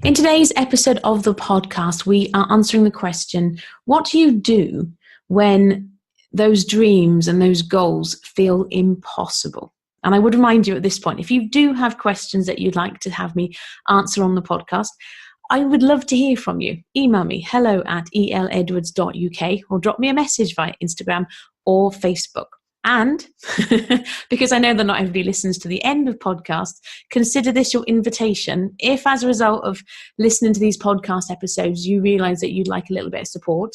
In today's episode of the podcast, we are answering the question, what do you do when those dreams and those goals feel impossible? And I would remind you at this point, if you do have questions that you'd like to have me answer on the podcast, I would love to hear from you. Email me, hello@eledwards.uk, or drop me a message via Instagram or Facebook. And because I know that not everybody listens to the end of podcasts, consider this your invitation. If as a result of listening to these podcast episodes, you realize that you'd like a little bit of support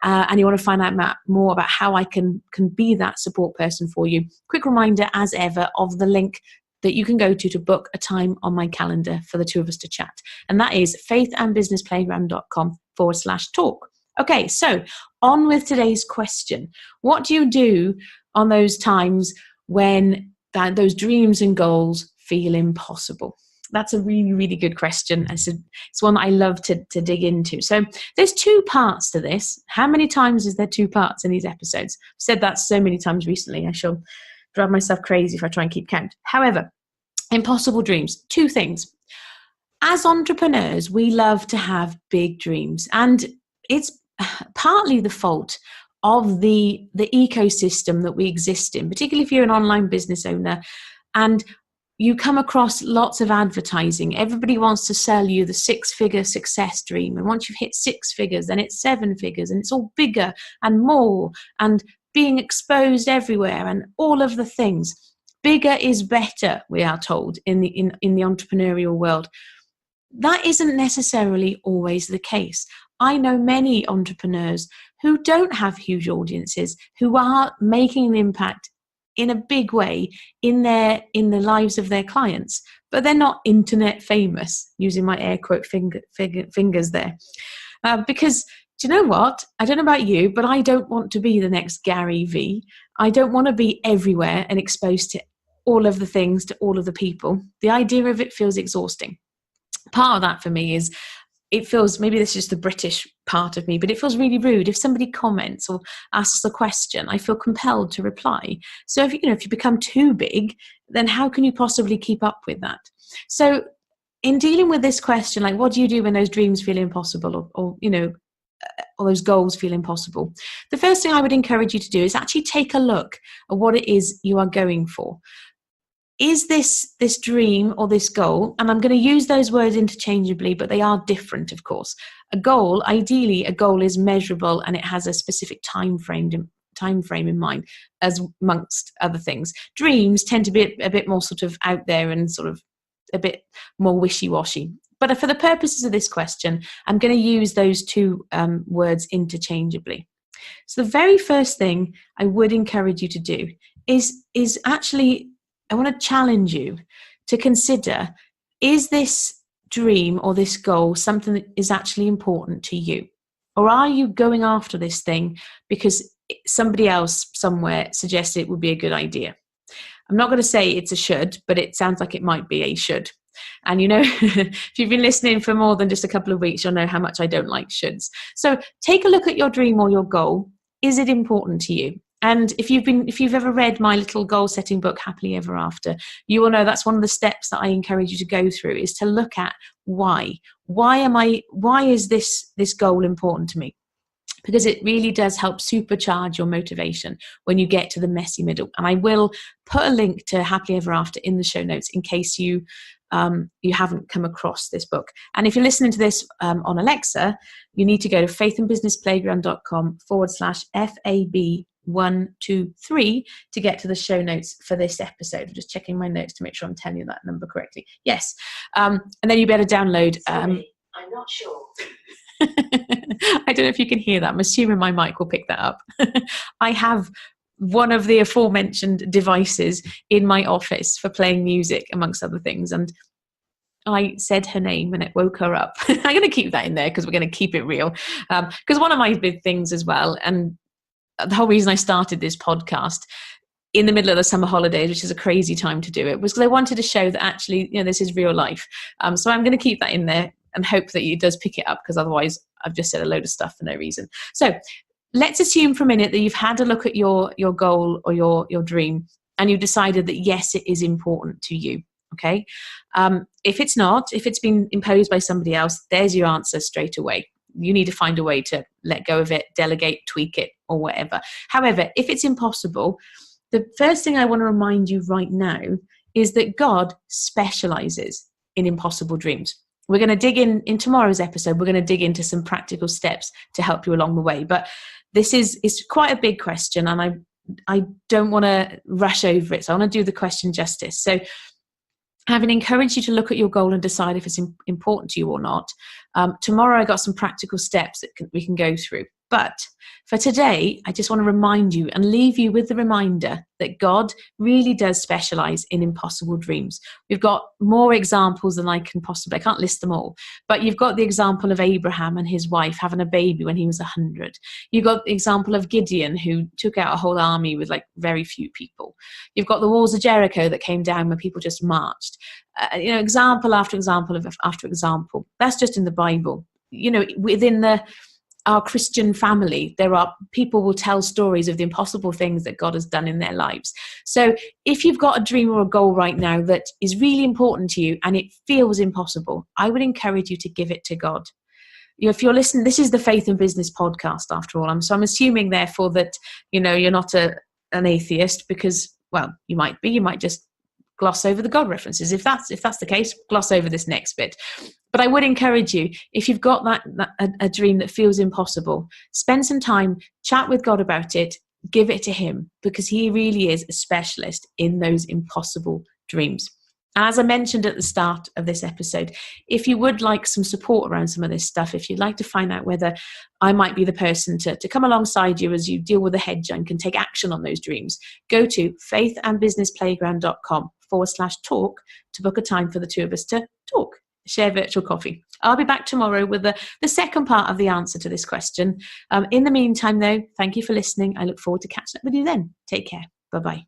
and you want to find out more about how I can be that support person for you, quick reminder as ever of the link that you can go to book a time on my calendar for the two of us to chat. And that is faithandbusinessplayground.com/talk. Okay, so on with today's question. What do you do on those times when those dreams and goals feel impossible? That's a really, really good question. It's one that I love to dig into. So there's two parts to this. How many times is there two parts in these episodes? I've said that so many times recently. I shall drive myself crazy if I try and keep count. However, impossible dreams, two things. As entrepreneurs, we love to have big dreams, and it's partly the fault of the ecosystem that we exist in, particularly if you're an online business owner and you come across lots of advertising. Everybody wants to sell you the 6-figure success dream. And once you've hit 6 figures, then it's 7 figures, and it's all bigger and more and being exposed everywhere and all of the things. Bigger is better, we are told in the entrepreneurial world. That isn't necessarily always the case. I know many entrepreneurs who don't have huge audiences, who are making an impact in a big way in the lives of their clients, but they're not internet famous, using my air quote fingers there. Because do you know what? I don't know about you, but I don't want to be the next Gary V. I don't want to be everywhere and exposed to all of the things, to all of the people. The idea of it feels exhausting. Part of that for me is, it feels, maybe this is just the British part of me, but it feels really rude. If somebody comments or asks a question, I feel compelled to reply. So if you become too big, then how can you possibly keep up with that? So in dealing with this question, like, what do you do when those dreams feel impossible or those goals feel impossible? The first thing I would encourage you to do is actually take a look at what it is you are going for. Is this dream or this goal, and I'm going to use those words interchangeably, but they are different, of course. Ideally, a goal is measurable and it has a specific time frame in mind, as amongst other things. Dreams tend to be a bit more sort of out there and sort of a bit more wishy-washy. But for the purposes of this question, I'm going to use those two words interchangeably. So the very first thing I would encourage you to do is actually, I want to challenge you to consider, is this dream or this goal something that is actually important to you? Or are you going after this thing because somebody else somewhere suggests it would be a good idea? I'm not going to say it's a should, but it sounds like it might be a should. And if you've been listening for more than just a couple of weeks, you'll know how much I don't like shoulds. So take a look at your dream or your goal. Is it important to you? And if you've ever read my little goal setting book, Happily Ever After, you will know that's one of the steps that I encourage you to go through, is to look at why. Why is this goal important to me? Because it really does help supercharge your motivation when you get to the messy middle. And I will put a link to Happily Ever After in the show notes in case you haven't come across this book. And if you're listening to this on Alexa, you need to go to faithandbusinessplayground.com/FAB123 to get to the show notes for this episode. I'm just checking my notes to make sure I'm telling you that number correctly. Yes. And then you better download. Sorry, I'm not sure. I don't know if you can hear that. I'm assuming my mic will pick that up. I have one of the aforementioned devices in my office for playing music, amongst other things. And I said her name and it woke her up. I'm going to keep that in there because we're going to keep it real. Because one of my big things as well, and the whole reason I started this podcast in the middle of the summer holidays, which is a crazy time to do it, was because I wanted to show that actually, this is real life. So I'm going to keep that in there and hope that it does pick it up, because otherwise I've just said a load of stuff for no reason. So let's assume for a minute that you've had a look at your goal or your dream, and you've decided that yes, it is important to you. Okay. If it's not, if it's been imposed by somebody else, there's your answer straight away. You need to find a way to let go of it, delegate, tweak it, or whatever. However, if it's impossible, the first thing I want to remind you right now is that God specializes in impossible dreams. We're going to dig in tomorrow's episode. We're going to dig into some practical steps to help you along the way. But this is quite a big question, and I don't want to rush over it. So I want to do the question justice. So having encouraged you to look at your goal and decide if it's important to you or not, tomorrow I got some practical steps that we can go through. But for today, I just want to remind you and leave you with the reminder that God really does specialize in impossible dreams. We've got more examples than I can't list them all, but you've got the example of Abraham and his wife having a baby when he was 100. You've got the example of Gideon, who took out a whole army with like very few people. You've got the walls of Jericho that came down when people just marched. Example after example after example. That's just in the Bible. Within our Christian family, there are people will tell stories of the impossible things that God has done in their lives. So if you've got a dream or a goal right now that is really important to you and it feels impossible, I would encourage you to give it to God. If you're listening, this is the Faith and Business podcast after all. So I'm assuming therefore that, you're not an atheist, because, well, you might be, you might just gloss over the God references. If that's the case, gloss over this next bit. But I would encourage you, if you've got a dream that feels impossible, spend some time, chat with God about it, give it to him, because he really is a specialist in those impossible dreams. And as I mentioned at the start of this episode, if you would like some support around some of this stuff, if you'd like to find out whether I might be the person to come alongside you as you deal with the head junk and take action on those dreams, go to faithandbusinessplayground.com/talk to book a time for the two of us to talk, share virtual coffee. I'll be back tomorrow with the second part of the answer to this question. In the meantime, though, thank you for listening. I look forward to catching up with you then. Take care. Bye-bye.